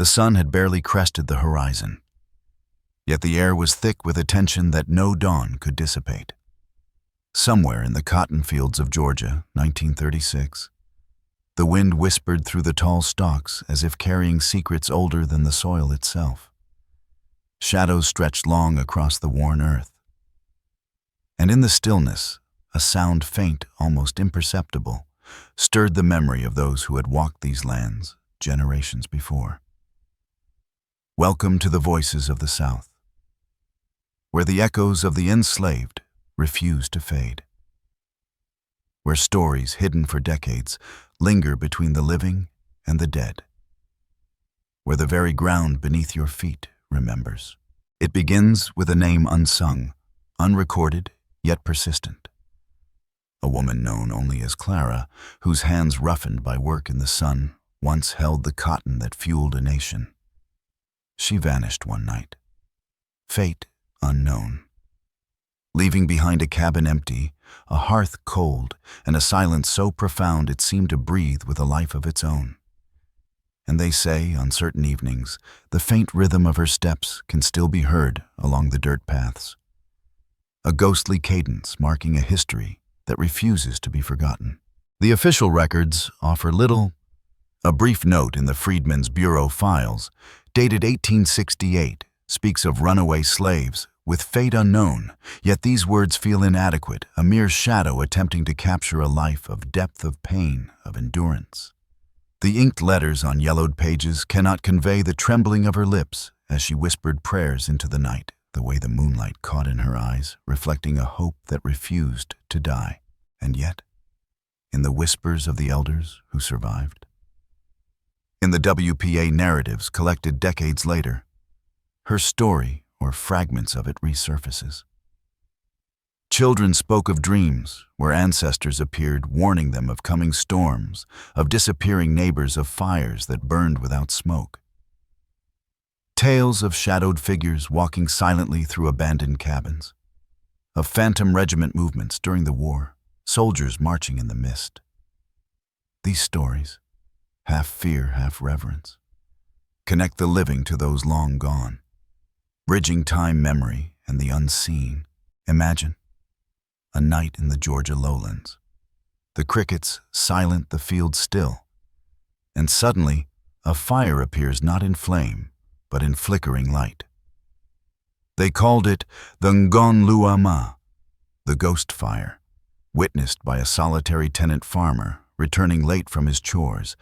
The sun had barely crested the horizon, yet the air was thick with a tension that no dawn could dissipate. Somewhere in the cotton fields of Georgia, 1936, the wind whispered through the tall stalks as if carrying secrets older than the soil itself. Shadows stretched long across the worn earth. And in the stillness, a sound faint, almost imperceptible, stirred the memory of those who had walked these lands generations before. Welcome to the voices of the South, where the echoes of the enslaved refuse to fade, where stories hidden for decades linger between the living and the dead, where the very ground beneath your feet remembers. It begins with a name unsung, unrecorded, yet persistent. A woman known only as Clara, whose hands roughened by work in the sun once held the cotton that fueled a nation. She vanished one night, fate unknown, leaving behind a cabin empty, a hearth cold, and a silence so profound it seemed to breathe with a life of its own. And they say, on certain evenings, the faint rhythm of her steps can still be heard along the dirt paths, a ghostly cadence marking a history that refuses to be forgotten. The official records offer little. A brief note in the Freedmen's Bureau files, dated 1868, speaks of runaway slaves with fate unknown, yet these words feel inadequate, a mere shadow attempting to capture a life of depth of pain, of endurance. The inked letters on yellowed pages cannot convey the trembling of her lips as she whispered prayers into the night, the way the moonlight caught in her eyes, reflecting a hope that refused to die. And yet, in the whispers of the elders who survived, in the WPA narratives collected decades later, her story, or fragments of it, resurfaces. Children spoke of dreams where ancestors appeared warning them of coming storms, of disappearing neighbors, of fires that burned without smoke. Tales of shadowed figures walking silently through abandoned cabins, of phantom regiment movements during the war, soldiers marching in the mist. These stories, half fear, half reverence, connect the living to those long gone, bridging time, memory, and the unseen. Imagine a night in the Georgia lowlands, the crickets silent, the fields still, and suddenly a fire appears not in flame, but in flickering light. They called it the Ngonluama, the ghost fire, witnessed by a solitary tenant farmer returning late from his chores,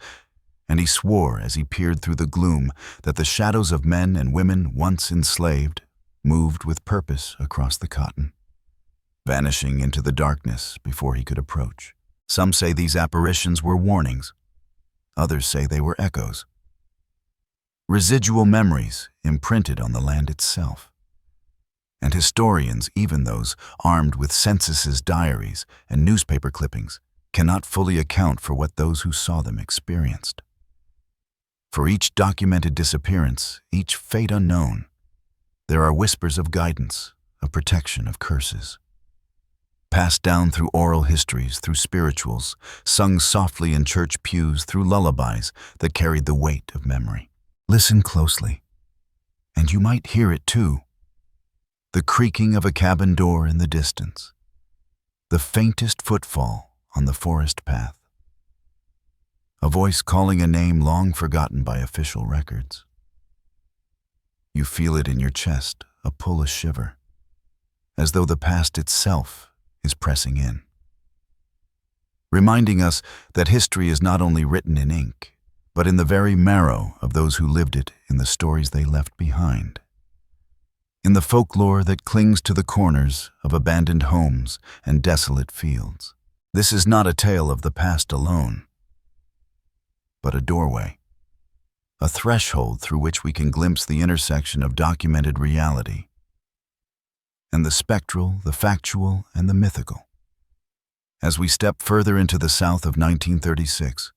and he swore as he peered through the gloom that the shadows of men and women once enslaved moved with purpose across the cotton, vanishing into the darkness before he could approach. Some say these apparitions were warnings. Others say they were echoes, residual memories imprinted on the land itself. And historians, even those armed with censuses, diaries, and newspaper clippings, cannot fully account for what those who saw them experienced. For each documented disappearance, each fate unknown, there are whispers of guidance, of protection, of curses, passed down through oral histories, through spirituals, sung softly in church pews, through lullabies that carried the weight of memory. Listen closely, and you might hear it too. The creaking of a cabin door in the distance, the faintest footfall on the forest path, a voice calling a name long forgotten by official records. You feel it in your chest, a pull, a shiver, as though the past itself is pressing in, reminding us that history is not only written in ink, but in the very marrow of those who lived it, in the stories they left behind, in the folklore that clings to the corners of abandoned homes and desolate fields. This is not a tale of the past alone, but a doorway, a threshold through which we can glimpse the intersection of documented reality and the spectral, the factual, and the mythical. As we step further into the South of 1936,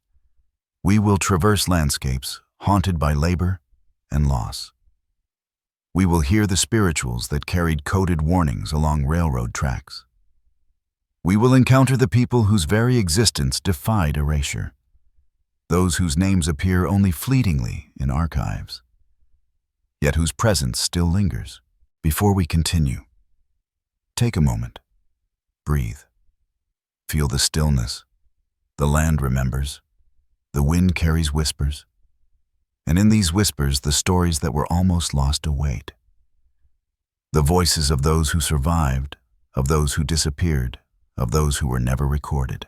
we will traverse landscapes haunted by labor and loss. We will hear the spirituals that carried coded warnings along railroad tracks. We will encounter the people whose very existence defied erasure, those whose names appear only fleetingly in archives, yet whose presence still lingers. Before we continue, take a moment, breathe, feel the stillness. The land remembers, the wind carries whispers, and in these whispers the stories that were almost lost await. The voices of those who survived, of those who disappeared, of those who were never recorded.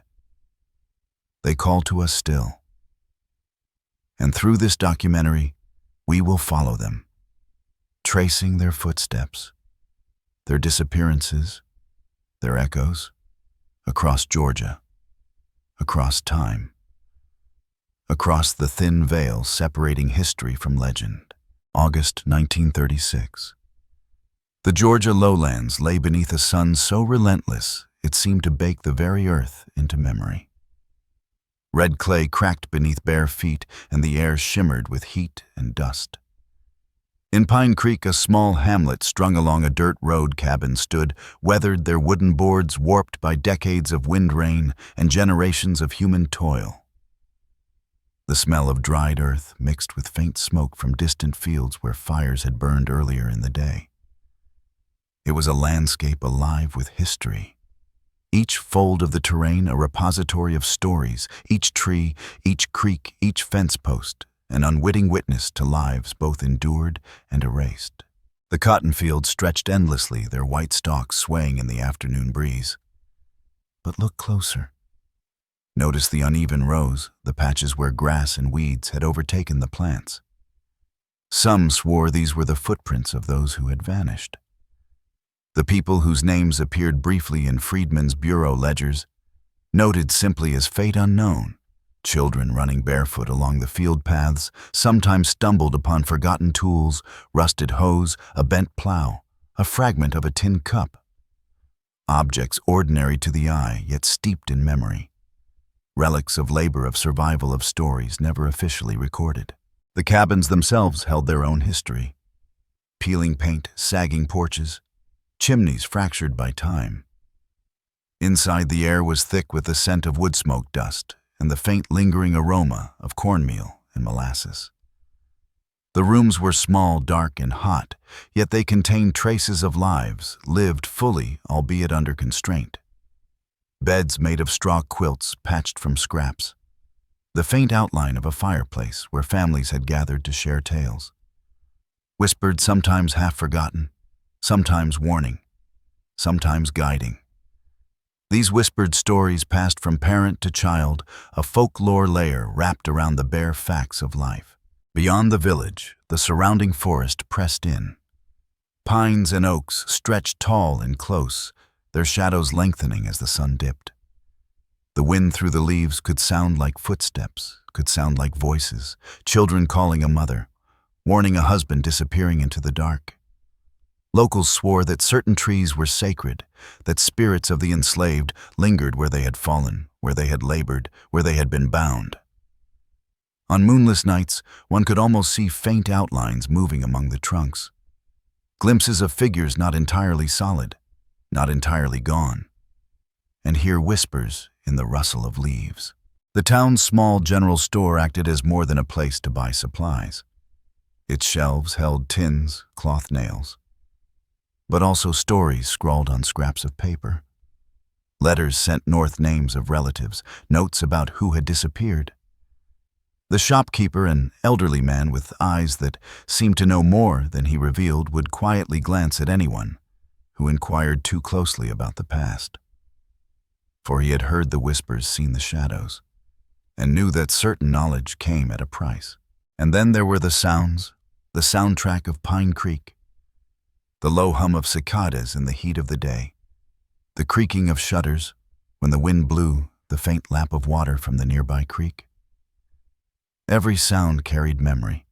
They call to us still. And through this documentary, we will follow them, tracing their footsteps, their disappearances, their echoes, across Georgia, across time, across the thin veil separating history from legend. August 1936. The Georgia lowlands lay beneath a sun so relentless it seemed to bake the very earth into memory. Red clay cracked beneath bare feet, and the air shimmered with heat and dust. In Pine Creek, a small hamlet strung along a dirt road cabin stood, weathered, their wooden boards warped by decades of wind rain and generations of human toil. The smell of dried earth mixed with faint smoke from distant fields where fires had burned earlier in the day. It was a landscape alive with history. Each fold of the terrain a repository of stories, each tree, each creek, each fence post, an unwitting witness to lives both endured and erased. The cotton fields stretched endlessly, their white stalks swaying in the afternoon breeze. But look closer. Notice the uneven rows, the patches where grass and weeds had overtaken the plants. Some swore these were the footprints of those who had vanished. The people whose names appeared briefly in Freedmen's Bureau ledgers, noted simply as fate unknown. Children running barefoot along the field paths sometimes stumbled upon forgotten tools, rusted hose, a bent plow, a fragment of a tin cup. Objects ordinary to the eye, yet steeped in memory. Relics of labor, of survival, of stories never officially recorded. The cabins themselves held their own history. Peeling paint, sagging porches, chimneys fractured by time. Inside, the air was thick with the scent of wood smoke dust and the faint lingering aroma of cornmeal and molasses. The rooms were small, dark, and hot, yet they contained traces of lives lived fully, albeit under constraint. Beds made of straw quilts patched from scraps. The faint outline of a fireplace where families had gathered to share tales. Whispered, sometimes half forgotten, sometimes warning, sometimes guiding. These whispered stories passed from parent to child, a folklore layer wrapped around the bare facts of life. Beyond the village, the surrounding forest pressed in. Pines and oaks stretched tall and close, their shadows lengthening as the sun dipped. The wind through the leaves could sound like footsteps, could sound like voices, children calling a mother, warning a husband disappearing into the dark. Locals swore that certain trees were sacred, that spirits of the enslaved lingered where they had fallen, where they had labored, where they had been bound. On moonless nights, one could almost see faint outlines moving among the trunks. Glimpses of figures not entirely solid, not entirely gone. And hear whispers in the rustle of leaves. The town's small general store acted as more than a place to buy supplies. Its shelves held tins, cloth nails, but also stories scrawled on scraps of paper. Letters sent north, names of relatives, notes about who had disappeared. The shopkeeper, an elderly man with eyes that seemed to know more than he revealed, would quietly glance at anyone who inquired too closely about the past. For he had heard the whispers, seen the shadows, and knew that certain knowledge came at a price. And then there were the sounds, the soundtrack of Pine Creek, the low hum of cicadas in the heat of the day, the creaking of shutters when the wind blew, the faint lap of water from the nearby creek. Every sound carried memory.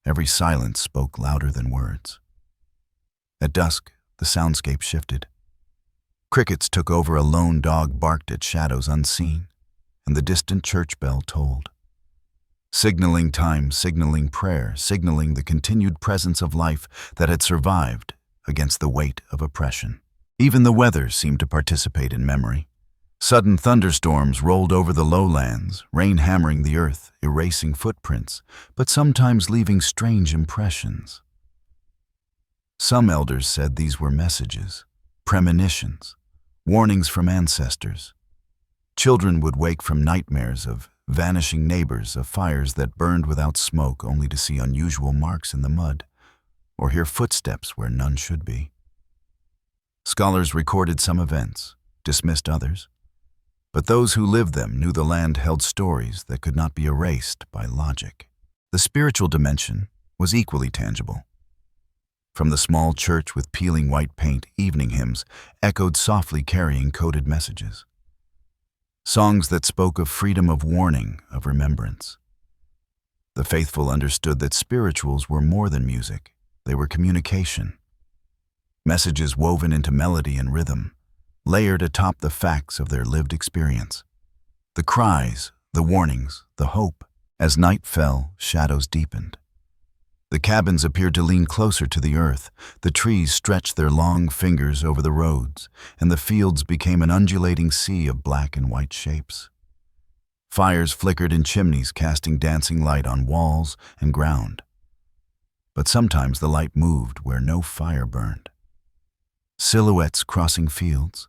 Every silence spoke louder than words. At dusk, the soundscape shifted. Crickets took over, a lone dog barked at shadows unseen, and the distant church bell tolled. Signaling time, signaling prayer, signaling the continued presence of life that had survived against the weight of oppression. Even the weather seemed to participate in memory. Sudden thunderstorms rolled over the lowlands, rain hammering the earth, erasing footprints, but sometimes leaving strange impressions. Some elders said these were messages, premonitions, warnings from ancestors. Children would wake from nightmares of vanishing neighbors, of fires that burned without smoke only to see unusual marks in the mud, or hear footsteps where none should be. Scholars recorded some events, dismissed others, but those who lived them knew the land held stories that could not be erased by logic. The spiritual dimension was equally tangible. From the small church with peeling white paint, evening hymns echoed softly, carrying coded messages. Songs that spoke of freedom, of warning, of remembrance. The faithful understood that spirituals were more than music. They were communication. Messages woven into melody and rhythm, layered atop the facts of their lived experience. The cries, the warnings, the hope. As night fell, shadows deepened. The cabins appeared to lean closer to the earth, the trees stretched their long fingers over the roads, and the fields became an undulating sea of black and white shapes. Fires flickered in chimneys, casting dancing light on walls and ground. But sometimes the light moved where no fire burned. Silhouettes crossing fields,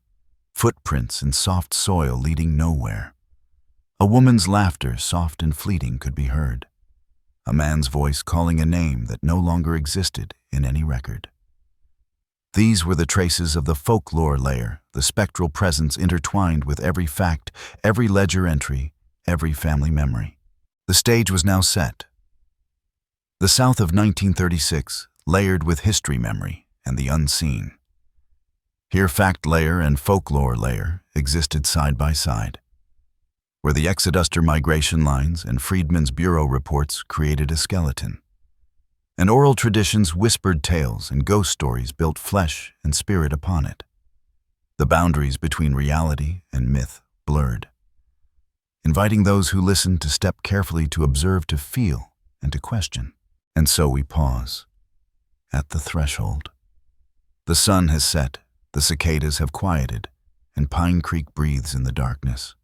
footprints in soft soil leading nowhere. A woman's laughter, soft and fleeting, could be heard. A man's voice calling a name that no longer existed in any record. These were the traces of the folklore layer, the spectral presence intertwined with every fact, every ledger entry, every family memory. The stage was now set. The South of 1936, layered with history memory and the unseen. Here fact layer and folklore layer existed side by side, where the Exoduster migration lines and Friedman's Bureau reports created a skeleton. And oral traditions whispered tales and ghost stories built flesh and spirit upon it. The boundaries between reality and myth blurred, inviting those who listened to step carefully, to observe, to feel, and to question. And so we pause, at the threshold. The sun has set, the cicadas have quieted, and Pine Creek breathes in the darkness.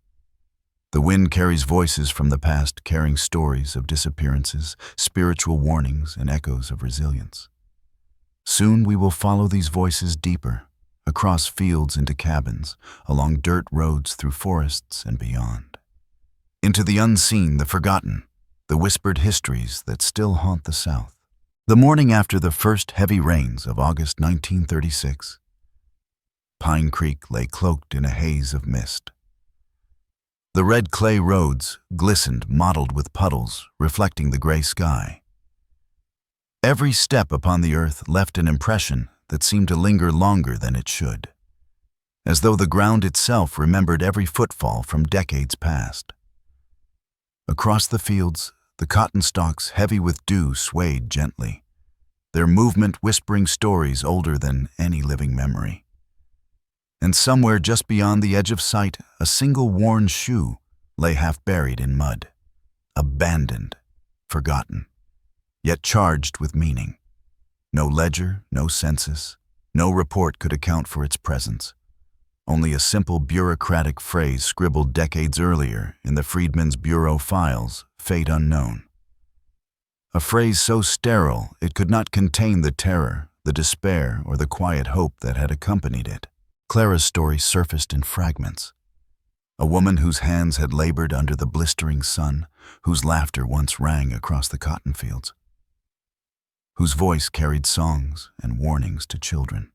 The wind carries voices from the past, carrying stories of disappearances, spiritual warnings, and echoes of resilience. Soon we will follow these voices deeper, across fields into cabins, along dirt roads through forests and beyond. Into the unseen, the forgotten, the whispered histories that still haunt the South. The morning after the first heavy rains of August 1936, Pine Creek lay cloaked in a haze of mist. The red clay roads glistened, mottled with puddles, reflecting the gray sky. Every step upon the earth left an impression that seemed to linger longer than it should, as though the ground itself remembered every footfall from decades past. Across the fields, the cotton stalks, heavy with dew, swayed gently, their movement whispering stories older than any living memory. And somewhere just beyond the edge of sight, a single worn shoe lay half buried in mud, abandoned, forgotten, yet charged with meaning. No ledger, no census, no report could account for its presence. Only a simple bureaucratic phrase scribbled decades earlier in the Friedman's Bureau files, fate unknown. A phrase so sterile it could not contain the terror, the despair, or the quiet hope that had accompanied it. Clara's story surfaced in fragments. A woman whose hands had labored under the blistering sun, whose laughter once rang across the cotton fields, whose voice carried songs and warnings to children.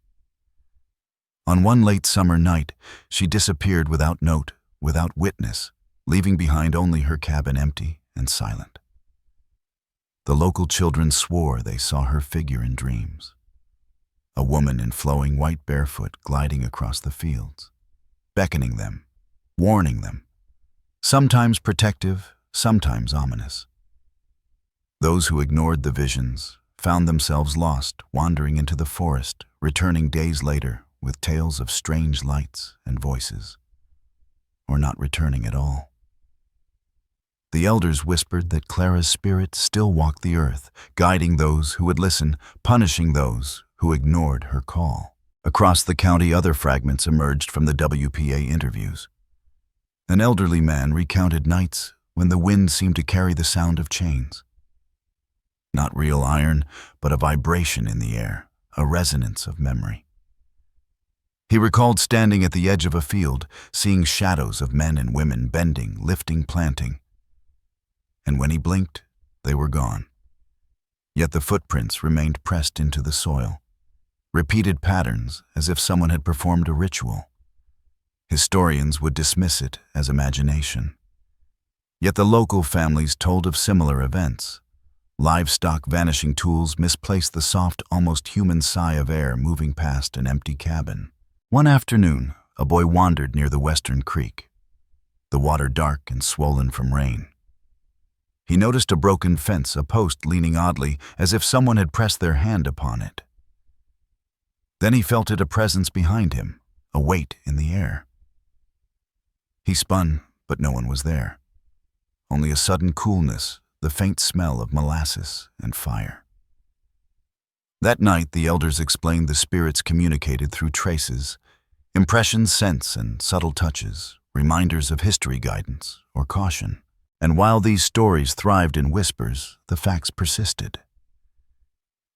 On one late summer night, she disappeared without note, without witness, leaving behind only her cabin empty and silent. The local children swore they saw her figure in dreams. A woman in flowing white barefoot gliding across the fields, beckoning them, warning them, sometimes protective, sometimes ominous. Those who ignored the visions found themselves lost, wandering into the forest, returning days later with tales of strange lights and voices, or not returning at all. The elders whispered that Clara's spirit still walked the earth, guiding those who would listen, punishing those who ignored her call. Across the county, other fragments emerged from the WPA interviews. An elderly man recounted nights when the wind seemed to carry the sound of chains. Not real iron, but a vibration in the air, a resonance of memory. He recalled standing at the edge of a field, seeing shadows of men and women bending, lifting, planting. And when he blinked, they were gone. Yet the footprints remained pressed into the soil, repeated patterns as if someone had performed a ritual. Historians would dismiss it as imagination. Yet the local families told of similar events. Livestock vanishing tools misplaced the soft, almost human sigh of air moving past an empty cabin. One afternoon, a boy wandered near the western creek, the water dark and swollen from rain. He noticed a broken fence, a post leaning oddly, as if someone had pressed their hand upon it. Then he felt a presence behind him, a weight in the air. He spun, but no one was there. Only a sudden coolness, the faint smell of molasses and fire. That night, the elders explained the spirits communicated through traces, impressions, scents, and subtle touches, reminders of history guidance or caution. And while these stories thrived in whispers, the facts persisted.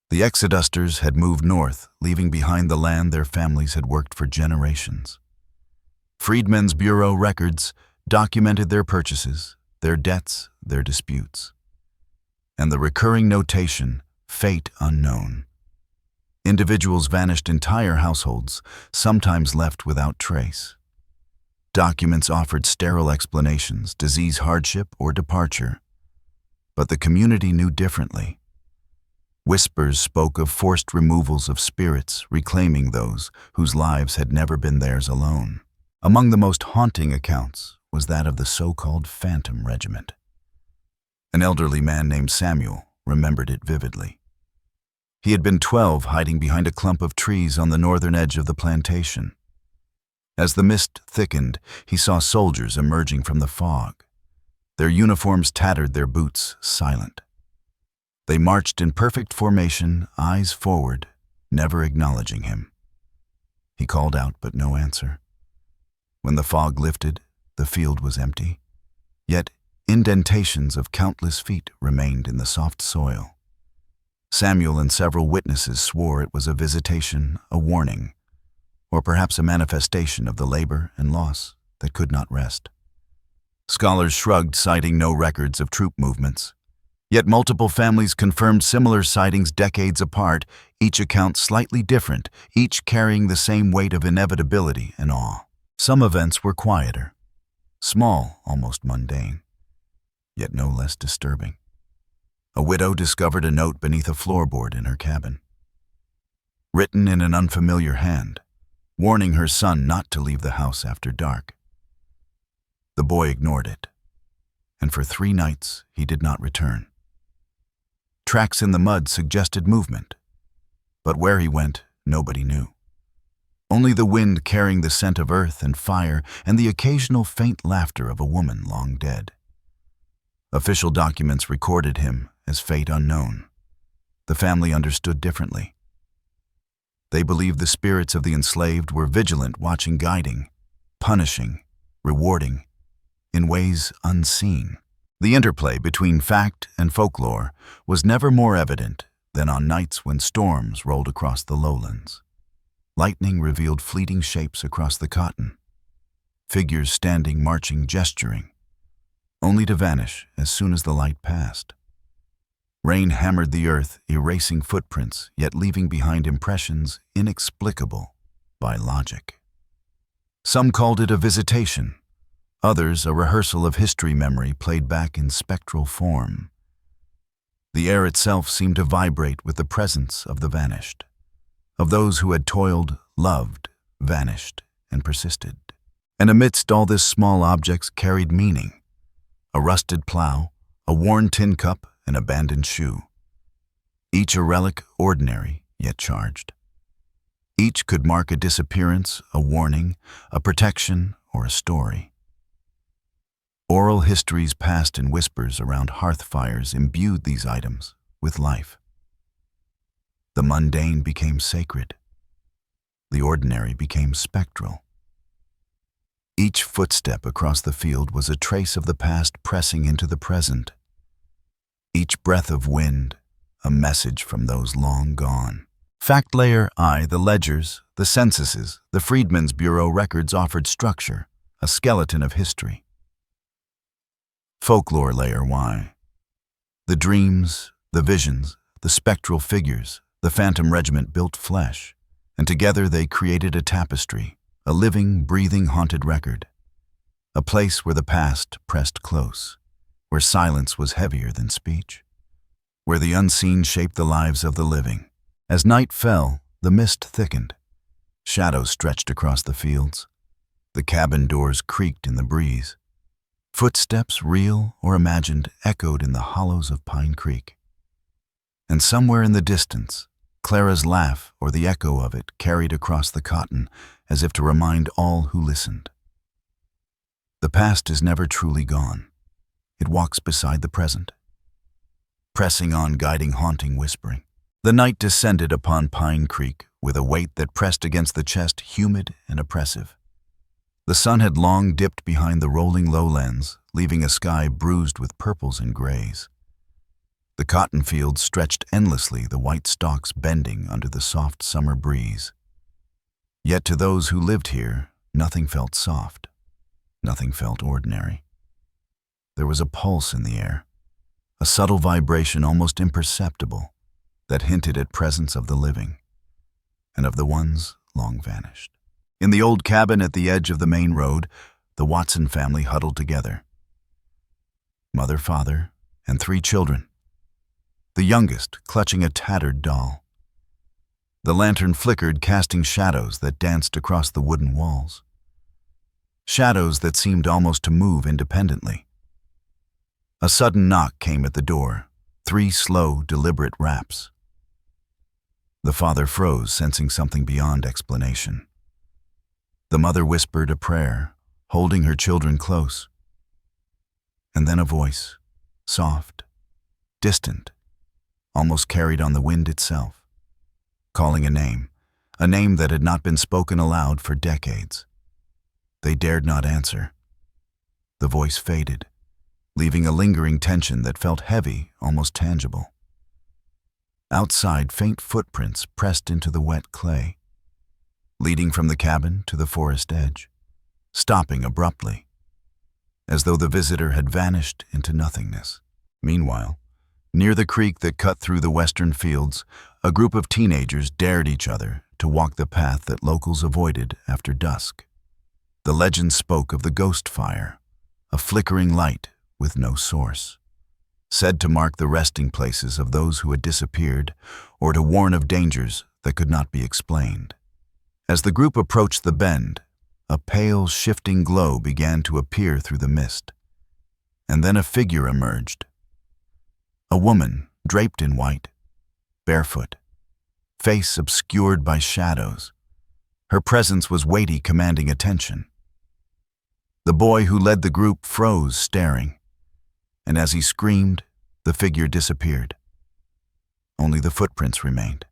The exodusters had moved north, leaving behind the land their families had worked for generations. Freedmen's Bureau records documented their purchases, their debts, their disputes. And the recurring notation, fate unknown. Individuals vanished, entire households, sometimes left without trace. Documents offered sterile explanations, disease, hardship, or departure. But the community knew differently. Whispers spoke of forced removals of spirits, reclaiming those whose lives had never been theirs alone. Among the most haunting accounts was that of the so-called Phantom Regiment. An elderly man named Samuel remembered it vividly. He had been 12, hiding behind a clump of trees on the northern edge of the plantation. As the mist thickened, he saw soldiers emerging from the fog. Their uniforms tattered, their boots silent. They marched in perfect formation, eyes forward, never acknowledging him. He called out, but no answer. When the fog lifted, the field was empty, yet indentations of countless feet remained in the soft soil. Samuel and several witnesses swore it was a visitation, a warning, or perhaps a manifestation of the labor and loss that could not rest. Scholars shrugged, citing no records of troop movements. Yet multiple families confirmed similar sightings decades apart, each account slightly different, each carrying the same weight of inevitability and awe. Some events were quieter, small, almost mundane, yet no less disturbing. A widow discovered a note beneath a floorboard in her cabin, written in an unfamiliar hand, warning her son not to leave the house after dark. The boy ignored it, and for 3 nights he did not return. Tracks in the mud suggested movement, but where he went, nobody knew. Only the wind carrying the scent of earth and fire and the occasional faint laughter of a woman long dead. Official documents recorded him as fate unknown. The family understood differently. They believed the spirits of the enslaved were vigilant, watching, guiding, punishing, rewarding, in ways unseen. The interplay between fact and folklore was never more evident than on nights when storms rolled across the lowlands. Lightning revealed fleeting shapes across the cotton, figures standing, marching, gesturing, only to vanish as soon as the light passed. Rain hammered the earth, erasing footprints, yet leaving behind impressions inexplicable by logic. Some called it a visitation, others a rehearsal of history memory played back in spectral form. The air itself seemed to vibrate with the presence of the vanished, of those who had toiled, loved, vanished, and persisted. And amidst all this, small objects carried meaning. A rusted plow, a worn tin cup, an abandoned shoe. Each a relic, ordinary, yet charged. Each could mark a disappearance, a warning, a protection, or a story. Oral histories passed in whispers around hearth fires imbued these items with life. The mundane became sacred. The ordinary became spectral. Each footstep across the field was a trace of the past pressing into the present. Each breath of wind, a message from those long gone. Fact Layer I, the ledgers, the censuses, the Freedmen's Bureau records offered structure, a skeleton of history. Folklore Layer Y. The dreams, the visions, the spectral figures, the phantom regiment built flesh, and together they created a tapestry, a living, breathing, haunted record. A place where the past pressed close, where silence was heavier than speech, where the unseen shaped the lives of the living. As night fell, the mist thickened. Shadows stretched across the fields. The cabin doors creaked in the breeze. Footsteps, real or imagined, echoed in the hollows of Pine Creek. And somewhere in the distance, Clara's laugh or the echo of it carried across the cotton as if to remind all who listened. The past is never truly gone. It walks beside the present, pressing on, guiding, haunting, whispering. The night descended upon Pine Creek with a weight that pressed against the chest, humid and oppressive. The sun had long dipped behind the rolling lowlands, leaving a sky bruised with purples and grays. The cotton fields stretched endlessly, the white stalks bending under the soft summer breeze. Yet to those who lived here, nothing felt soft. Nothing felt ordinary. There was a pulse in the air, a subtle vibration almost imperceptible that hinted at presence of the living and of the ones long vanished. In the old cabin at the edge of the main road, the Watson family huddled together. Mother, father, and 3 children. The youngest clutching a tattered doll. The lantern flickered, casting shadows that danced across the wooden walls. Shadows that seemed almost to move independently. A sudden knock came at the door, 3 slow, deliberate raps. The father froze, sensing something beyond explanation. The mother whispered a prayer, holding her children close. And then a voice, soft, distant, almost carried on the wind itself, calling a name that had not been spoken aloud for decades. They dared not answer. The voice faded, leaving a lingering tension that felt heavy, almost tangible. Outside, faint footprints pressed into the wet clay, leading from the cabin to the forest edge, stopping abruptly, as though the visitor had vanished into nothingness. Meanwhile, near the creek that cut through the western fields, a group of teenagers dared each other to walk the path that locals avoided after dusk. The legend spoke of the ghost fire, a flickering light with no source, said to mark the resting places of those who had disappeared or to warn of dangers that could not be explained. As the group approached the bend, a pale, shifting glow began to appear through the mist, and then a figure emerged. A woman draped in white, barefoot, face obscured by shadows. Her presence was weighty, commanding attention. The boy who led the group froze, staring, and as he screamed, the figure disappeared. Only the footprints remained,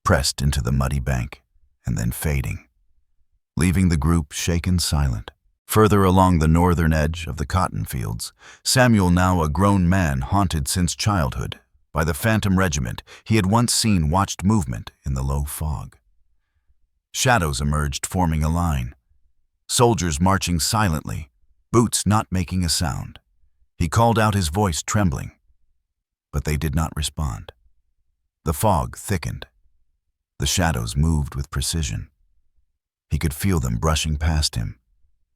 pressed into the muddy bank and then fading, leaving the group shaken silent. Further along the northern edge of the cotton fields, Samuel, now a grown man, haunted since childhood by the phantom regiment he had once seen, watched movement in the low fog. Shadows emerged, forming a line. Soldiers marching silently, boots not making a sound. He called out, his voice trembling, but they did not respond. The fog thickened. The shadows moved with precision. He could feel them brushing past him,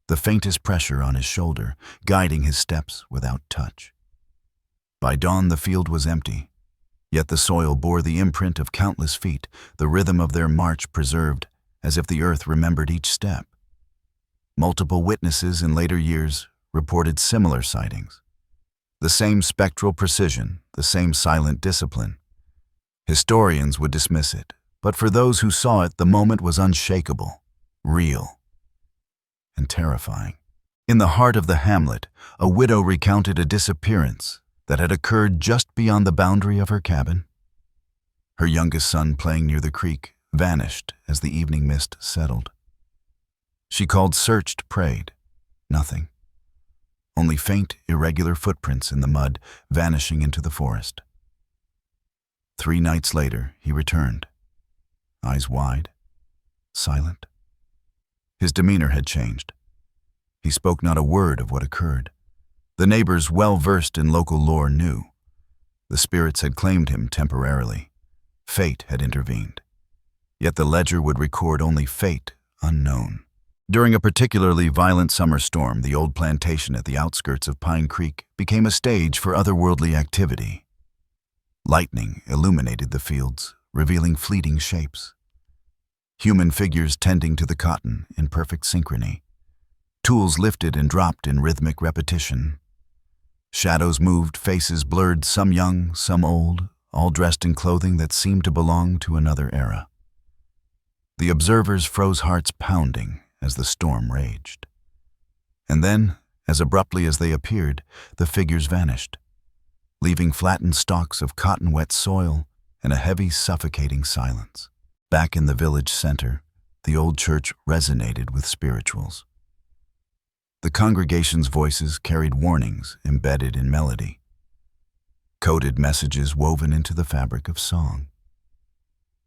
the faintest pressure on his shoulder, guiding his steps without touch. By dawn, the field was empty, yet the soil bore the imprint of countless feet, the rhythm of their march preserved, as if the earth remembered each step. Multiple witnesses in later years reported similar sightings. The same spectral precision, the same silent discipline. Historians would dismiss it, but for those who saw it, the moment was unshakable, real, and terrifying. In the heart of the hamlet, a widow recounted a disappearance that had occurred just beyond the boundary of her cabin. Her youngest son, playing near the creek, vanished as the evening mist settled. She called, searched, prayed. Nothing. Only faint, irregular footprints in the mud vanishing into the forest. 3 nights later, he returned, eyes wide, silent. His demeanor had changed. He spoke not a word of what occurred. The neighbors, well versed in local lore, knew. The spirits had claimed him temporarily. Fate had intervened. Yet the ledger would record only fate unknown. During a particularly violent summer storm, the old plantation at the outskirts of Pine Creek became a stage for otherworldly activity. Lightning illuminated the fields, revealing fleeting shapes. Human figures tending to the cotton in perfect synchrony. Tools lifted and dropped in rhythmic repetition. Shadows moved, faces blurred, some young, some old, all dressed in clothing that seemed to belong to another era. The observers froze, hearts pounding, as the storm raged. And then, as abruptly as they appeared, the figures vanished, leaving flattened stalks of cotton-wet soil and a heavy, suffocating silence. Back in the village center, the old church resonated with spirituals. The congregation's voices carried warnings embedded in melody, coded messages woven into the fabric of song.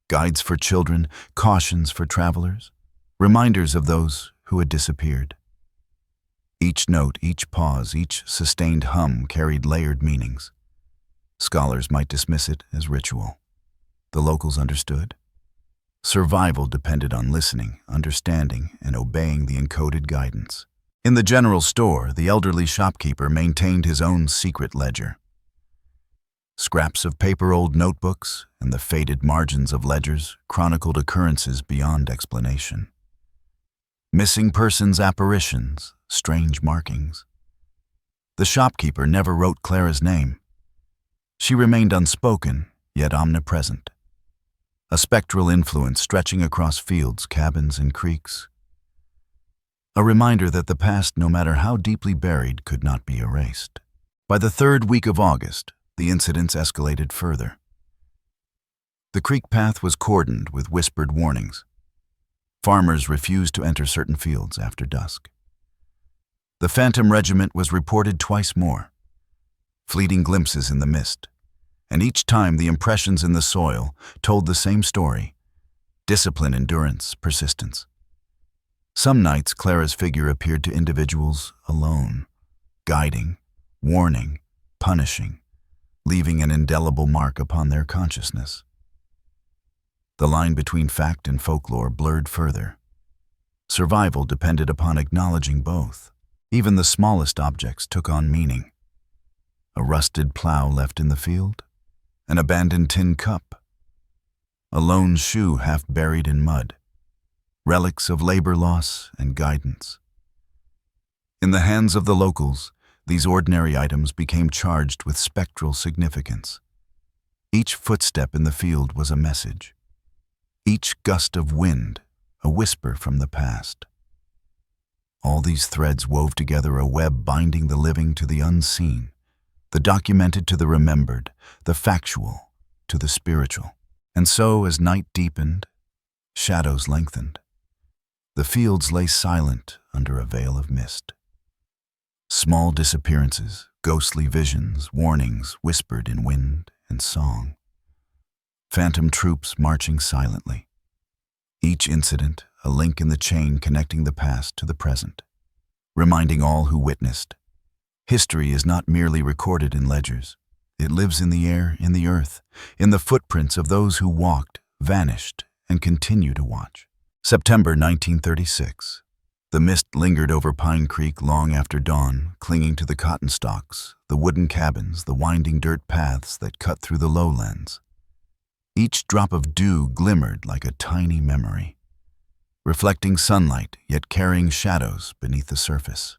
Guides for children, cautions for travelers, reminders of those who had disappeared. Each note, each pause, each sustained hum carried layered meanings. Scholars might dismiss it as ritual. The locals understood. Survival depended on listening, understanding, and obeying the encoded guidance. In the general store, the elderly shopkeeper maintained his own secret ledger. Scraps of paper, old notebooks, and the faded margins of ledgers chronicled occurrences beyond explanation. Missing persons, apparitions, strange markings. The shopkeeper never wrote Clara's name. She remained unspoken, yet omnipresent. A spectral influence stretching across fields, cabins, and creeks. A reminder that the past, no matter how deeply buried, could not be erased. By the 3rd week of August, the incidents escalated further. The creek path was cordoned with whispered warnings. Farmers refused to enter certain fields after dusk. The Phantom Regiment was reported twice more, fleeting glimpses in the mist, and each time the impressions in the soil told the same story: discipline, endurance, persistence. Some nights Clara's figure appeared to individuals alone, guiding, warning, punishing, leaving an indelible mark upon their consciousness. The line between fact and folklore blurred further. Survival depended upon acknowledging both. Even the smallest objects took on meaning. A rusted plow left in the field, an abandoned tin cup, a lone shoe half buried in mud, relics of labor loss and guidance. In the hands of the locals, these ordinary items became charged with spectral significance. Each footstep in the field was a message. Each gust of wind, a whisper from the past. All these threads wove together a web binding the living to the unseen, the documented to the remembered, the factual to the spiritual. And so, as night deepened, shadows lengthened. The fields lay silent under a veil of mist. Small disappearances, ghostly visions, warnings whispered in wind and song. Phantom troops marching silently. Each incident a link in the chain connecting the past to the present, reminding all who witnessed. History is not merely recorded in ledgers. It lives in the air, in the earth, in the footprints of those who walked, vanished, and continue to watch. September 1936. The mist lingered over Pine Creek long after dawn, clinging to the cotton stalks, the wooden cabins, the winding dirt paths that cut through the lowlands. Each drop of dew glimmered like a tiny memory, reflecting sunlight yet carrying shadows beneath the surface.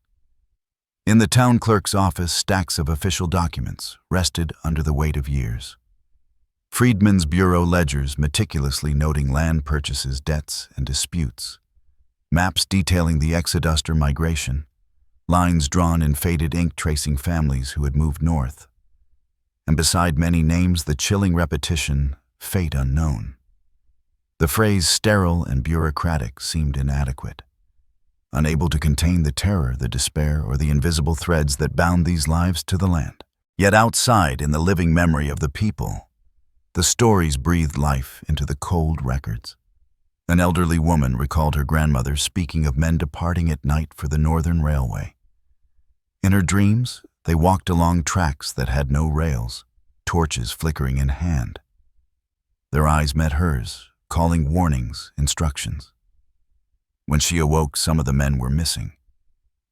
In the town clerk's office, stacks of official documents rested under the weight of years. Freedmen's Bureau ledgers meticulously noting land purchases, debts, and disputes. Maps detailing the Exoduster migration. Lines drawn in faded ink tracing families who had moved north. And beside many names, the chilling repetition, fate unknown. The phrase sterile and bureaucratic seemed inadequate. unable to contain the terror, the despair, or the invisible threads that bound these lives to the land. Yet outside, in the living memory of the people, the stories breathed life into the cold records. An elderly woman recalled her grandmother speaking of men departing at night for the Northern Railway. In her dreams, they walked along tracks that had no rails, torches flickering in hand. Their eyes met hers, calling warnings, instructions. When she awoke, some of the men were missing.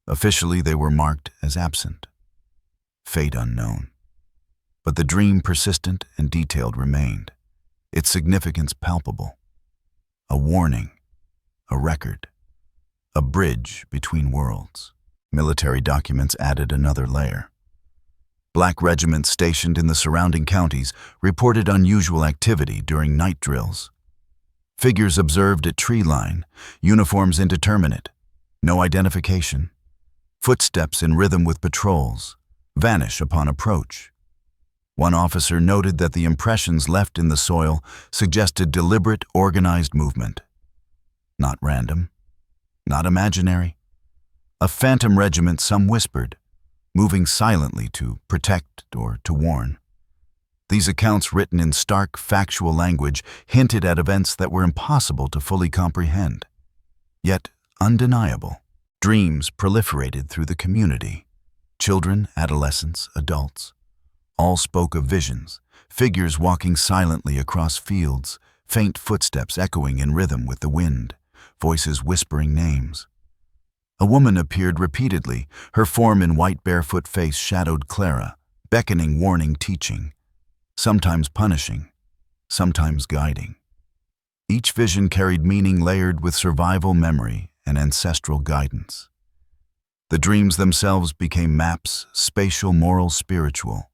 Officially, they were marked as absent. Fate unknown. But the dream, persistent and detailed, remained, its significance palpable. A warning, a record, a bridge between worlds. Military documents added another layer. Black regiments stationed in the surrounding counties reported unusual activity during night drills. Figures observed at tree line, uniforms indeterminate, no identification. Footsteps in rhythm with patrols, vanish upon approach. One officer noted that the impressions left in the soil suggested deliberate, organized movement. Not random, not imaginary. A phantom regiment, some whispered, moving silently to protect or to warn. These accounts, written in stark, factual language, hinted at events that were impossible to fully comprehend, yet undeniable. Dreams proliferated through the community. Children, adolescents, adults, all spoke of visions, figures walking silently across fields, faint footsteps echoing in rhythm with the wind, voices whispering names. A woman appeared repeatedly, her form in white barefoot face shadowed Clara, beckoning, warning, teaching, sometimes punishing, sometimes guiding. Each vision carried meaning layered with survival memory and ancestral guidance. The dreams themselves became maps, spatial, moral, spiritual,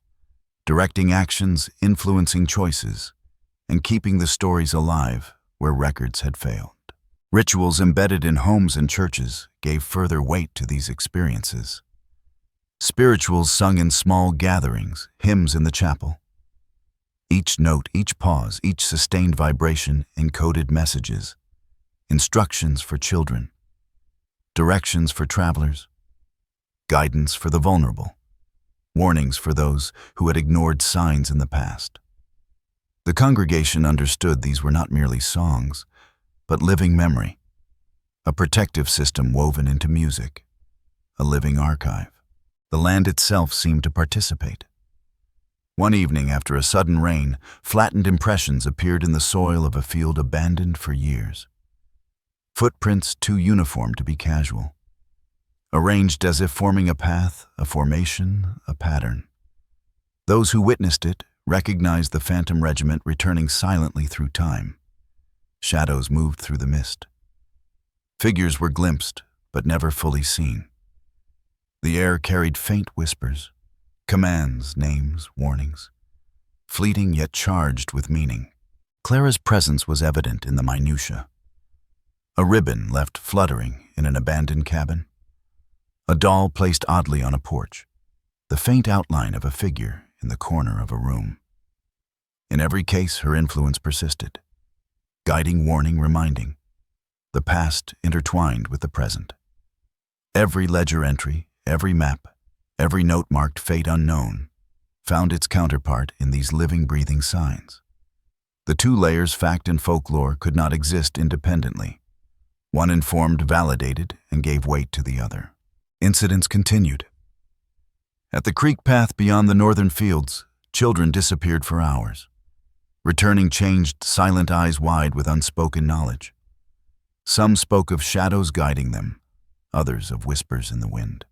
directing actions, influencing choices, and keeping the stories alive where records had failed. Rituals embedded in homes and churches gave further weight to these experiences. Spirituals sung in small gatherings, hymns in the chapel. Each note, each pause, each sustained vibration encoded messages, instructions for children, directions for travelers, guidance for the vulnerable, warnings for those who had ignored signs in the past. The congregation understood these were not merely songs, but living memory, a protective system woven into music, a living archive. The land itself seemed to participate. One evening, after a sudden rain, flattened impressions appeared in the soil of a field abandoned for years. Footprints too uniform to be casual, arranged as if forming a path, a formation, a pattern. Those who witnessed it recognized the phantom regiment returning silently through time. Shadows moved through the mist. Figures were glimpsed, but never fully seen. The air carried faint whispers, commands, names, warnings, fleeting yet charged with meaning. Clara's presence was evident in the minutiae. A ribbon left fluttering in an abandoned cabin. A doll placed oddly on a porch. The faint outline of a figure in the corner of a room. In every case, her influence persisted. Guiding, warning, reminding. The past intertwined with the present. Every ledger entry, every map, every note marked fate unknown, found its counterpart in these living, breathing signs. The two layers, fact and folklore, could not exist independently. One informed, validated, and gave weight to the other. Incidents continued. At the creek path beyond the northern fields, children disappeared for hours. Returning changed, silent eyes wide with unspoken knowledge. Some spoke of shadows guiding them, others of whispers in the wind.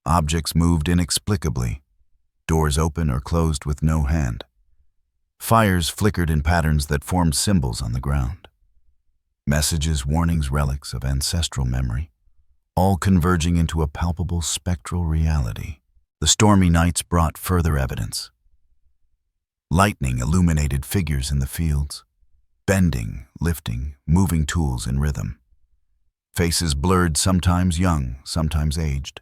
Objects moved inexplicably, doors open or closed with no hand. Fires flickered in patterns that formed symbols on the ground. Messages, warnings, relics of ancestral memory, all converging into a palpable spectral reality. The stormy nights brought further evidence. Lightning illuminated figures in the fields, bending, lifting, moving tools in rhythm. Faces blurred, sometimes young, sometimes aged.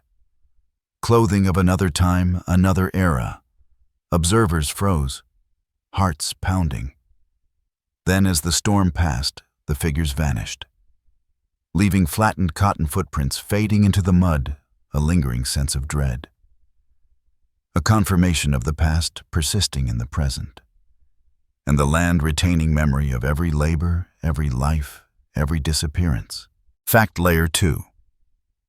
Clothing of another time, another era. Observers froze, hearts pounding. Then, as the storm passed, the figures vanished. leaving flattened cotton footprints fading into the mud, a lingering sense of dread. A confirmation of the past persisting in the present, and the land retaining memory of every labor, every life, every disappearance. Fact Layer 2.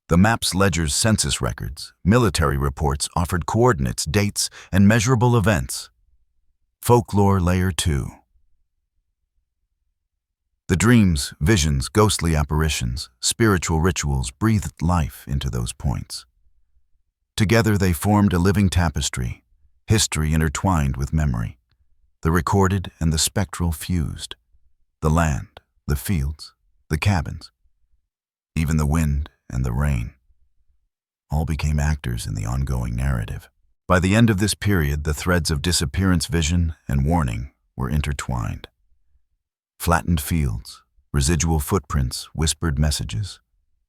The map's ledger's census records, military reports offered coordinates, dates, and measurable events. Folklore Layer 2. The dreams, visions, ghostly apparitions, spiritual rituals breathed life into those points. Together they formed a living tapestry, history intertwined with memory. The recorded and the spectral fused. The land, the fields, the cabins, even the wind and the rain, all became actors in the ongoing narrative. By the end of this period, the threads of disappearance, vision, and warning were intertwined. Flattened fields, residual footprints, whispered messages,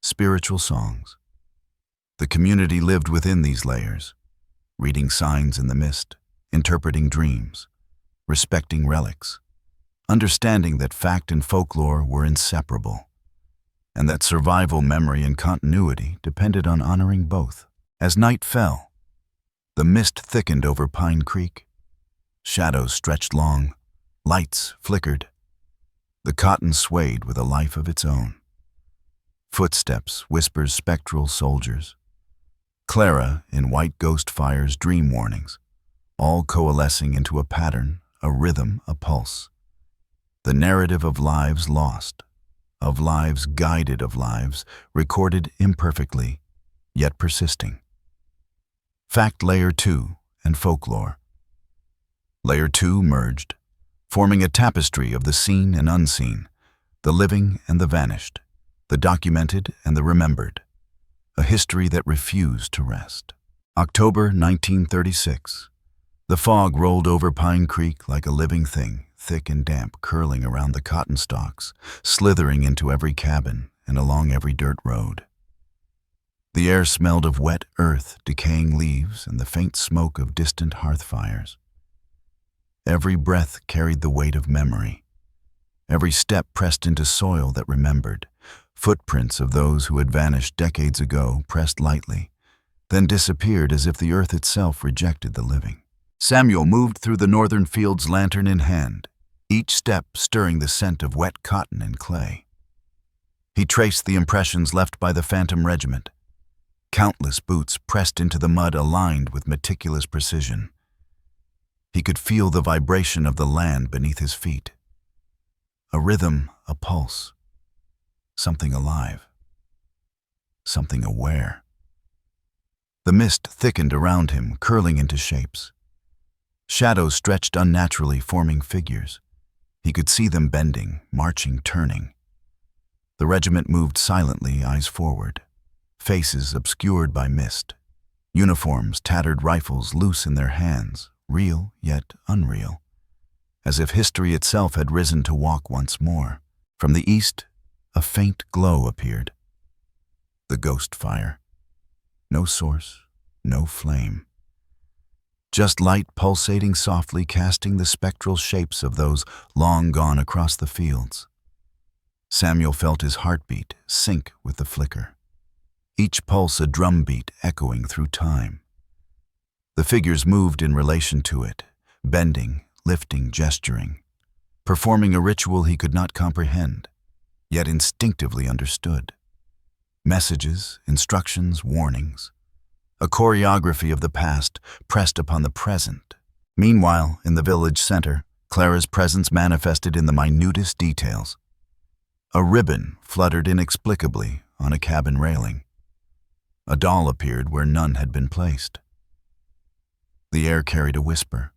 spiritual songs. The community lived within these layers, reading signs in the mist, interpreting dreams, respecting relics, understanding that fact and folklore were inseparable, and that survival, memory, and continuity depended on honoring both. As night fell, the mist thickened over Pine Creek. Shadows stretched long, lights flickered. The cotton swayed with a life of its own. Footsteps, whispers, spectral soldiers. Clara in white ghost fires, dream warnings, all coalescing into a pattern, a rhythm, a pulse. The narrative of lives lost, of lives guided, of lives recorded imperfectly, yet persisting. Fact Layer 2 and Folklore. Layer 2 merged, forming a tapestry of the seen and unseen, the living and the vanished, the documented and the remembered, a history that refused to rest. October 1936. The fog rolled over Pine Creek like a living thing, thick and damp, curling around the cotton stalks, slithering into every cabin and along every dirt road. The air smelled of wet earth, decaying leaves, and the faint smoke of distant hearth fires. Every breath carried the weight of memory. Every step pressed into soil that remembered, footprints of those who had vanished decades ago pressed lightly, then disappeared as if the earth itself rejected the living. Samuel moved through the northern fields, lantern in hand, each step stirring the scent of wet cotton and clay. He traced the impressions left by the Phantom Regiment. Countless boots pressed into the mud, aligned with meticulous precision. He could feel the vibration of the land beneath his feet. A rhythm, a pulse. Something alive. Something aware. The mist thickened around him, curling into shapes. Shadows stretched unnaturally, forming figures. He could see them bending, marching, turning. The regiment moved silently, eyes forward. Faces obscured by mist. Uniforms, tattered rifles loose in their hands, real yet unreal, as if history itself had risen to walk once more. From the east, a faint glow appeared. The ghost fire. No source, no flame. Just light pulsating softly, casting the spectral shapes of those long gone across the fields. Samuel felt his heartbeat sync with the flicker. Each pulse a drumbeat echoing through time. The figures moved in relation to it, bending, lifting, gesturing, performing a ritual he could not comprehend, yet instinctively understood. Messages, instructions, warnings. A choreography of the past pressed upon the present. Meanwhile, in the village center, Clara's presence manifested in the minutest details. A ribbon fluttered inexplicably on a cabin railing. A doll appeared where none had been placed. The air carried a whisper,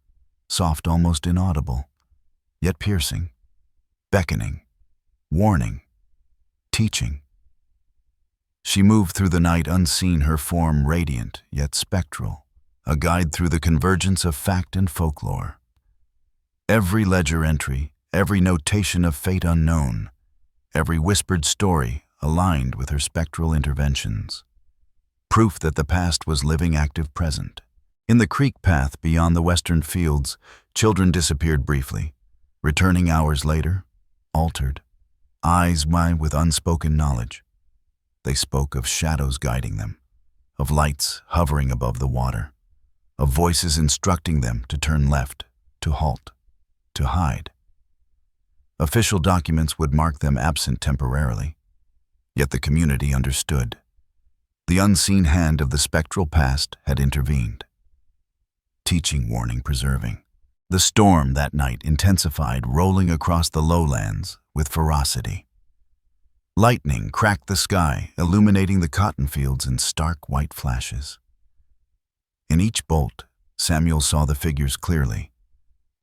soft, almost inaudible, yet piercing, beckoning, warning, teaching. She moved through the night unseen, her form radiant yet spectral, a guide through the convergence of fact and folklore. Every ledger entry, every notation of fate unknown, every whispered story aligned with her spectral interventions. Proof that the past was living, active, present. In the creek path beyond the western fields, children disappeared briefly, returning hours later, altered, eyes wide with unspoken knowledge. They spoke of shadows guiding them, of lights hovering above the water, of voices instructing them to turn left, to halt, to hide. Official documents would mark them absent temporarily, yet the community understood. The unseen hand of the spectral past had intervened. Teaching, warning, preserving. The storm that night intensified, rolling across the lowlands with ferocity. Lightning cracked the sky, illuminating the cotton fields in stark white flashes. In each bolt, Samuel saw the figures clearly.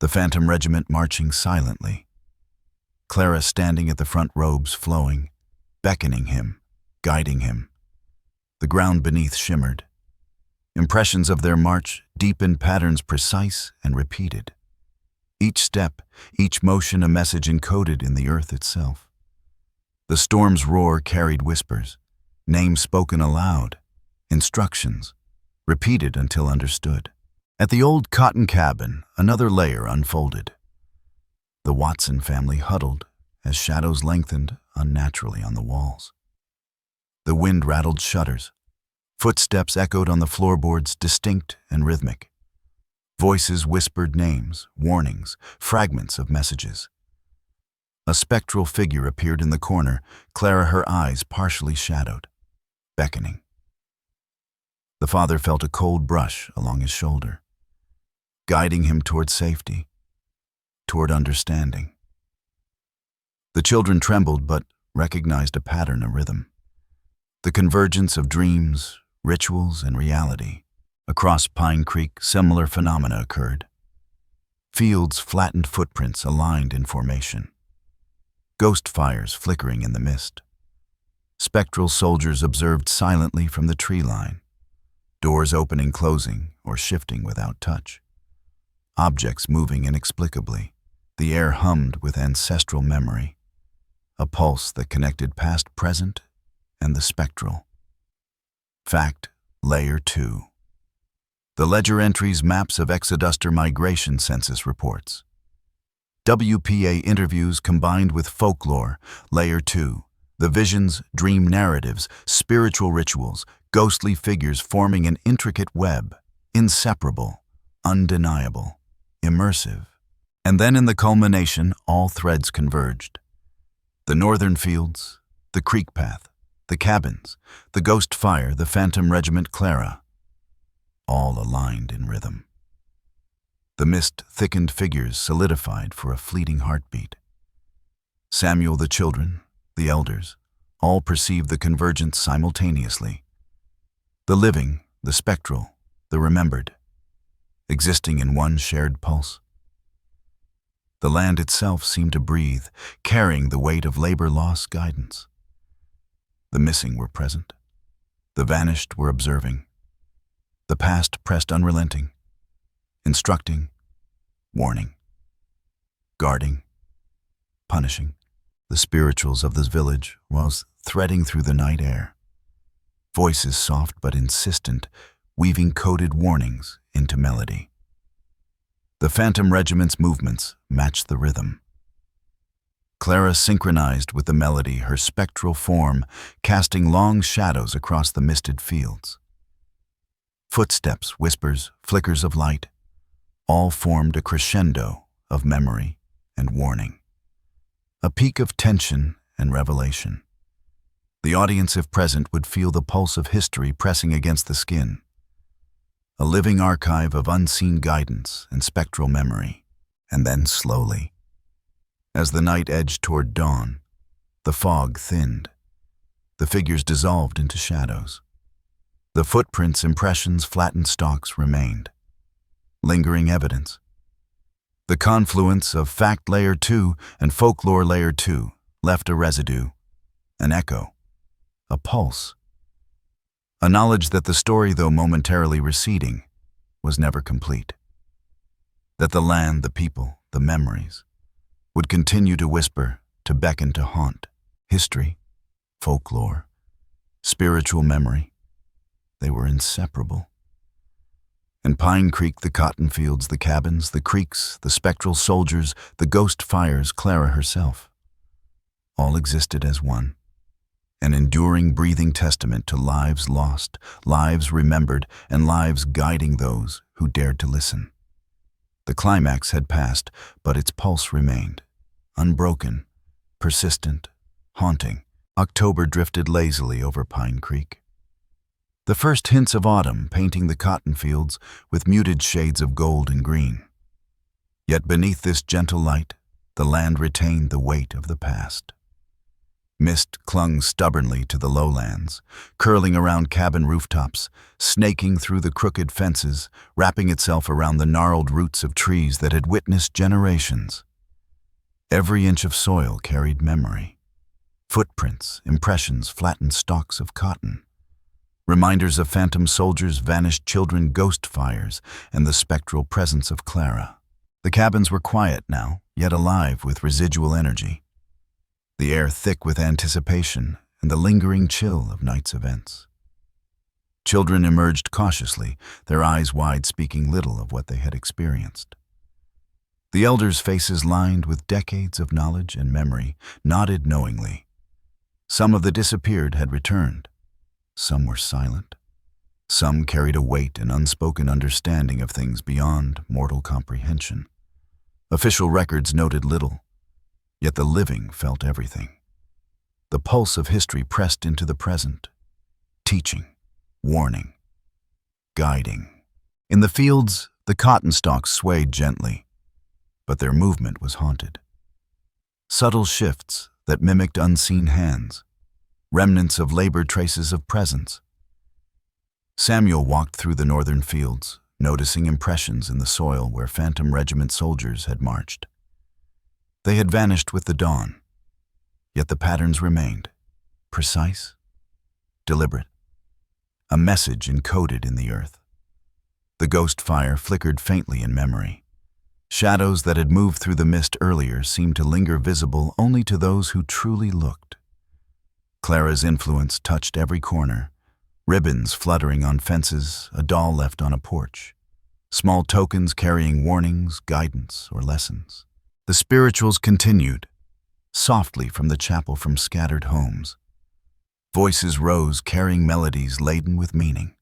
The Phantom Regiment marching silently. Clara standing at the front, robes flowing, beckoning him, guiding him. The ground beneath shimmered. Impressions of their march deepened, patterns precise and repeated. Each step, each motion a message encoded in the earth itself. The storm's roar carried whispers, names spoken aloud, instructions, repeated until understood. At the old cotton cabin, another layer unfolded. The Watson family huddled as shadows lengthened unnaturally on the walls. The wind rattled shutters. Footsteps echoed on the floorboards, distinct and rhythmic. Voices whispered names, warnings, fragments of messages. A spectral figure appeared in the corner, Clara, her eyes partially shadowed, beckoning. The father felt a cold brush along his shoulder, guiding him toward safety, toward understanding. The children trembled but recognized a pattern, a rhythm. The convergence of dreams, rituals, and reality. Across Pine Creek, similar phenomena occurred. Fields flattened, footprints aligned in formation. Ghost fires flickering in the mist. Spectral soldiers observed silently from the tree line. Doors opening, closing, or shifting without touch. Objects moving inexplicably. The air hummed with ancestral memory. A pulse that connected past, present, and the spectral. Fact, Layer 2. The ledger entries, maps of Exoduster migration census reports. WPA interviews combined with folklore, Layer 2. The visions, dream narratives, spiritual rituals, ghostly figures forming an intricate web, inseparable, undeniable, immersive. And then in the culmination, all threads converged. The northern fields, the creek path, the cabins, the ghost fire, the Phantom Regiment, Clara, all aligned in rhythm. The mist-thickened figures solidified for a fleeting heartbeat. Samuel, the children, the elders, all perceived the convergence simultaneously. The living, the spectral, the remembered, existing in one shared pulse. The land itself seemed to breathe, carrying the weight of labor loss guidance. The missing were present. The vanished were observing. The past pressed unrelenting, instructing, warning, guarding, punishing. The spirituals of this village was threading through the night air. Voices soft but insistent, weaving coded warnings into melody. The Phantom Regiment's movements matched the rhythm. Clara synchronized with the melody, her spectral form casting long shadows across the misted fields. Footsteps, whispers, flickers of light, all formed a crescendo of memory and warning. A peak of tension and revelation. The audience, if present, would feel the pulse of history pressing against the skin. A living archive of unseen guidance and spectral memory. And then slowly, as the night edged toward dawn, the fog thinned. The figures dissolved into shadows. The footprints, impressions, flattened stalks remained. Lingering evidence. The confluence of Fact Layer 2 and Folklore Layer 2 left a residue, an echo, a pulse. A knowledge that the story, though momentarily receding, was never complete. That the land, the people, the memories, would continue to whisper, to beckon, to haunt. History, folklore, spiritual memory. They were inseparable. In Pine Creek, the cotton fields, the cabins, the creeks, the spectral soldiers, the ghost fires, Clara herself, all existed as one, an enduring, breathing testament to lives lost, lives remembered, and lives guiding those who dared to listen. The climax had passed, but its pulse remained, unbroken, persistent, haunting. October drifted lazily over Pine Creek. The first hints of autumn painting the cotton fields with muted shades of gold and green. Yet beneath this gentle light, the land retained the weight of the past. Mist clung stubbornly to the lowlands, curling around cabin rooftops, snaking through the crooked fences, wrapping itself around the gnarled roots of trees that had witnessed generations. Every inch of soil carried memory. Footprints, impressions, flattened stalks of cotton. Reminders of phantom soldiers, vanished children, ghost fires, and the spectral presence of Clara. The cabins were quiet now, yet alive with residual energy. The air thick with anticipation and the lingering chill of night's events. Children emerged cautiously, their eyes wide, speaking little of what they had experienced. The elders' faces lined with decades of knowledge and memory nodded knowingly. Some of the disappeared had returned. Some were silent. Some carried a weight and unspoken understanding of things beyond mortal comprehension. Official records noted little, yet the living felt everything. The pulse of history pressed into the present, teaching, warning, guiding. In the fields, the cotton stalks swayed gently, but their movement was haunted. Subtle shifts that mimicked unseen hands, remnants of labor, traces of presence. Samuel walked through the northern fields, noticing impressions in the soil where Phantom Regiment soldiers had marched. They had vanished with the dawn, yet the patterns remained, precise, deliberate, a message encoded in the earth. The ghost fire flickered faintly in memory. Shadows that had moved through the mist earlier seemed to linger visible only to those who truly looked. Clara's influence touched every corner, ribbons fluttering on fences, a doll left on a porch, small tokens carrying warnings, guidance, or lessons. The spirituals continued, softly from the chapel from scattered homes. Voices rose carrying melodies laden with meaning.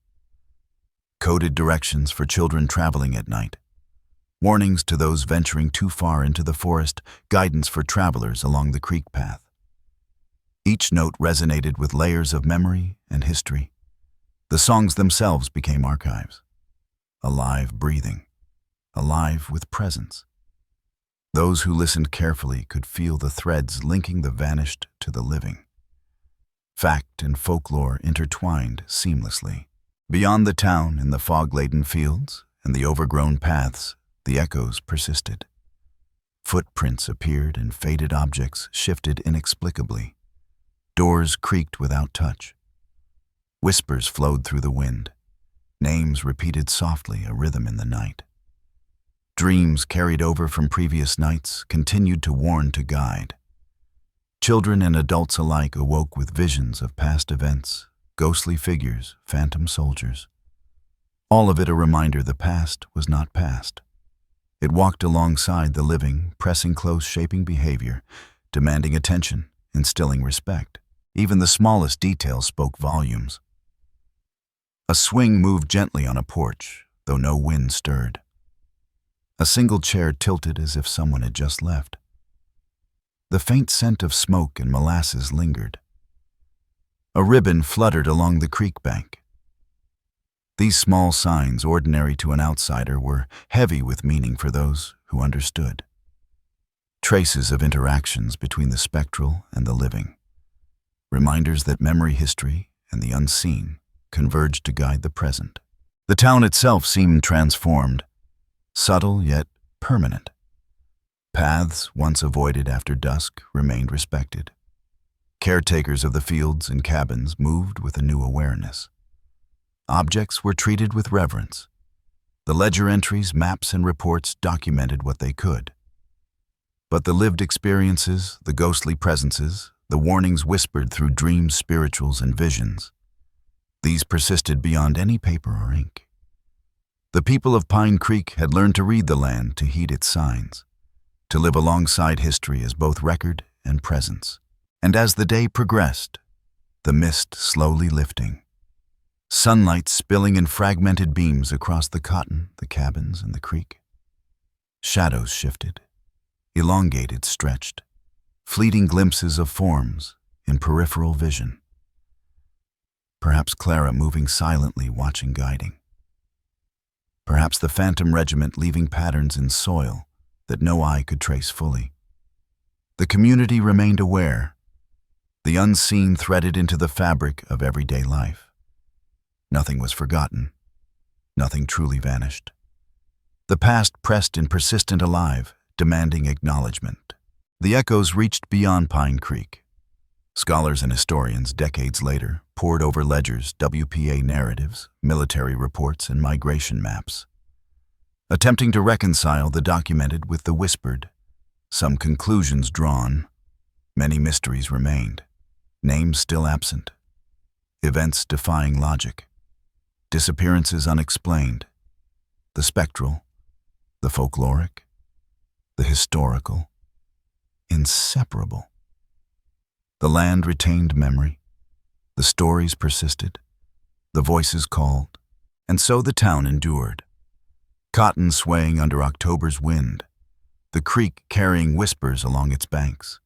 Coded directions for children traveling at night. Warnings to those venturing too far into the forest, guidance for travelers along the creek path. Each note resonated with layers of memory and history. The songs themselves became archives, alive, breathing, alive with presence. Those who listened carefully could feel the threads linking the vanished to the living. Fact and folklore intertwined seamlessly. Beyond the town, in the fog-laden fields and the overgrown paths, the echoes persisted. Footprints appeared and faded objects shifted inexplicably. Doors creaked without touch. Whispers flowed through the wind. Names repeated softly, a rhythm in the night. Dreams carried over from previous nights continued to warn, to guide. Children and adults alike awoke with visions of past events, ghostly figures, phantom soldiers. All of it a reminder the past was not past. It walked alongside the living, pressing close, shaping behavior, demanding attention, instilling respect. Even the smallest details spoke volumes. A swing moved gently on a porch, though no wind stirred. A single chair tilted as if someone had just left. The faint scent of smoke and molasses lingered. A ribbon fluttered along the creek bank. These small signs, ordinary to an outsider, were heavy with meaning for those who understood. Traces of interactions between the spectral and the living. Reminders that memory, history, and the unseen converged to guide the present. The town itself seemed transformed, subtle yet permanent. Paths, once avoided after dusk, remained respected. Caretakers of the fields and cabins moved with a new awareness. Objects were treated with reverence. The ledger entries, maps, and reports documented what they could. But the lived experiences, the ghostly presences, the warnings whispered through dreams, spirituals, and visions, these persisted beyond any paper or ink. The people of Pine Creek had learned to read the land, to heed its signs, to live alongside history as both record and presence. And as the day progressed, the mist slowly lifting, sunlight spilling in fragmented beams across the cotton, the cabins, and the creek. Shadows shifted, elongated, stretched, fleeting glimpses of forms in peripheral vision. Perhaps Clara moving silently, watching, guiding. Perhaps the phantom regiment leaving patterns in soil that no eye could trace fully. The community remained aware, the unseen threaded into the fabric of everyday life. Nothing was forgotten, nothing truly vanished. The past pressed in persistent alive, demanding acknowledgement. The echoes reached beyond Pine Creek. Scholars and historians, decades later, pored over ledgers, WPA narratives, military reports, and migration maps, attempting to reconcile the documented with the whispered. Some conclusions drawn, many mysteries remained, names still absent, events defying logic, disappearances unexplained, the spectral, the folkloric, the historical, inseparable. The land retained memory, the stories persisted, the voices called, and so the town endured. Cotton swaying under October's wind, the creek carrying whispers along its banks,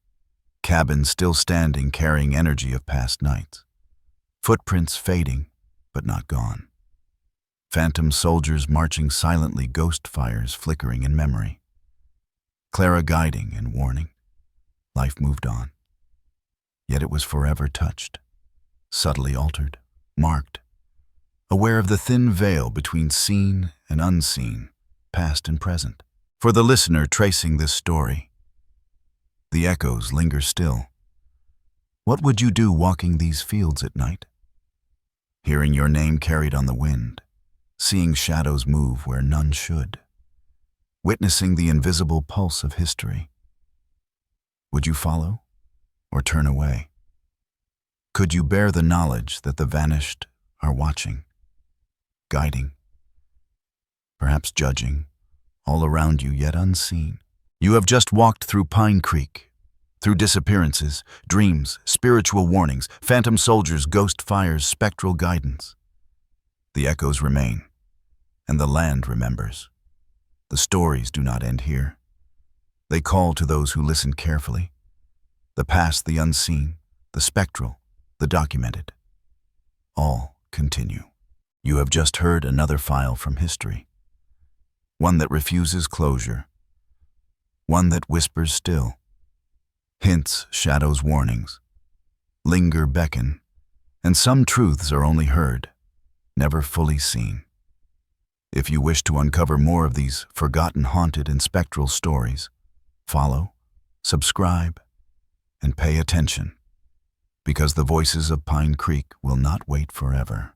cabins still standing carrying energy of past nights, footprints fading but not gone, phantom soldiers marching silently, ghost fires flickering in memory. Clara guiding and warning. Life moved on. Yet it was forever touched, subtly altered, marked, aware of the thin veil between seen and unseen, past and present. For the listener tracing this story, the echoes linger still. What would you do walking these fields at night? Hearing your name carried on the wind, seeing shadows move where none should, witnessing the invisible pulse of history. Would you follow or turn away? Could you bear the knowledge that the vanished are watching, guiding, perhaps judging, all around you yet unseen? You have just walked through Pine Creek, through disappearances, dreams, spiritual warnings, phantom soldiers, ghost fires, spectral guidance. The echoes remain, and the land remembers. The stories do not end here. They call to those who listen carefully. The past, the unseen, the spectral, the documented. All continue. You have just heard another file from history. One that refuses closure. One that whispers still. Hints, shadows, warnings. Linger, beckon. And some truths are only heard, never fully seen. If you wish to uncover more of these forgotten, haunted, and spectral stories, follow, subscribe, and pay attention, because the voices of Pine Creek will not wait forever.